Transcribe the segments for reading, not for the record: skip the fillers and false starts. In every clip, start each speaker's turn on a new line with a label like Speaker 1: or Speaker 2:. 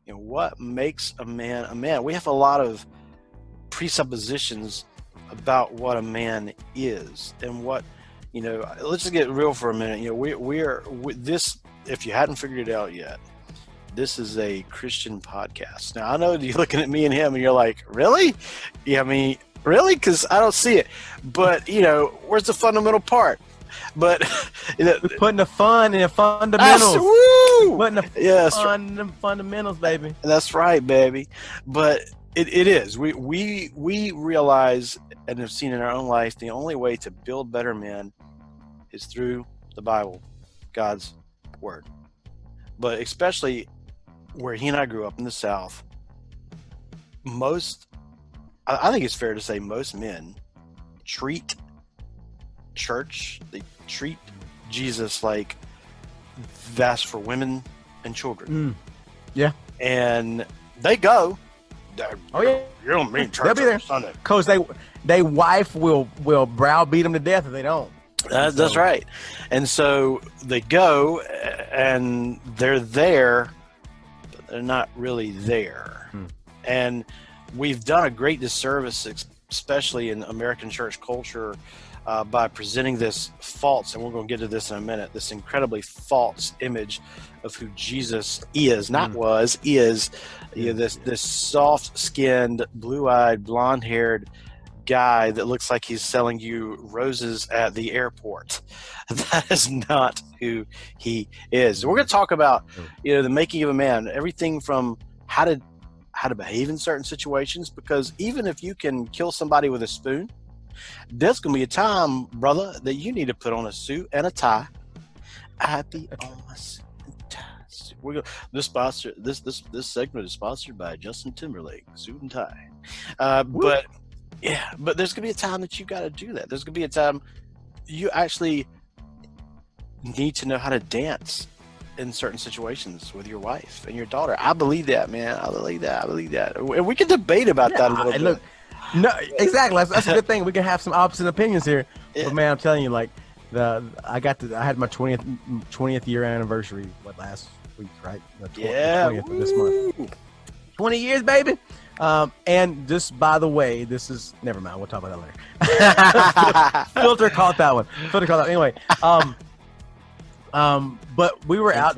Speaker 1: what makes a man a man? We have a lot of presuppositions about what a man is and what, let's just get real for a minute. This, if you hadn't figured it out yet, this is a Christian podcast. Now, I know you're looking at me and him and you're like, really? Yeah, I mean, really? Because I don't see it. But, where's the fundamental part? But
Speaker 2: we're putting the fun in the fundamentals. Putting the fundamentals, baby.
Speaker 1: That's right, baby. But it is. We realize and have seen in our own life the only way to build better men is through the Bible, God's word. But especially where he and I grew up in the South, I think it's fair to say most men treat church, they treat Jesus like that's for women and children.
Speaker 2: Yeah.
Speaker 1: And they go.
Speaker 2: You
Speaker 1: don't mean church.
Speaker 2: They'll be there
Speaker 1: Sunday.
Speaker 2: Because they wife will browbeat them to death if they don't.
Speaker 1: That's right. And so they go and they're there, but they're not really there. And we've done a great disservice, especially in American church culture, by presenting this false, and we're going to get to this in a minute, this incredibly false image of who Jesus is, not was, is. This soft-skinned, blue-eyed, blonde-haired guy that looks like he's selling you roses at the airport. That is not who he is. We're going to talk about, the making of a man, everything from how to behave in certain situations, because even if you can kill somebody with a spoon, there's going to be a time, brother, that you need to put on a suit and a tie. I be on my suit and tie. This segment is sponsored by Justin Timberlake, suit and tie. But there's going to be a time that you got to do that. There's going to be a time you actually need to know how to dance in certain situations with your wife and your daughter. I believe that, man. I believe that. And we can debate about that a little bit.
Speaker 2: Look, no, exactly. That's a good thing. We can have some opposite opinions here. Yeah. But man, I'm telling you, like I had my 20th year anniversary last week, right? 20th of this month. 20 years, baby. And just by the way, this is never mind. We'll talk about that later. Filter caught that one. Anyway, but we were out.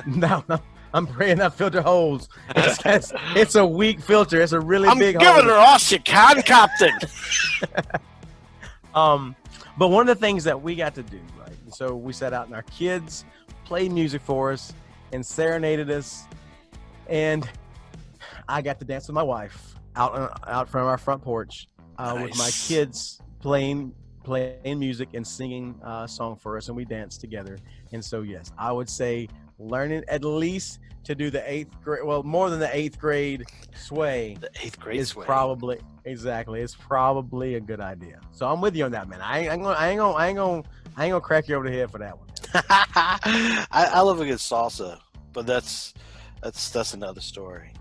Speaker 2: No. I'm praying that filter holds. It's a weak filter. It's a really big hole.
Speaker 1: I'm giving her all she can, Captain.
Speaker 2: But one of the things that we got to do, right? So we sat out and our kids played music for us and serenaded us. And I got to dance with my wife out from our front porch with my kids playing music and singing a song for us. And we danced together. And so, yes, I would say learning at least to do the 8th grade, well, more than the 8th grade sway.
Speaker 1: The 8th grade sway.
Speaker 2: It's probably a good idea. So I'm with you on that, man. I ain't gonna crack you over the head for that one.
Speaker 1: I love a good salsa, but that's another story.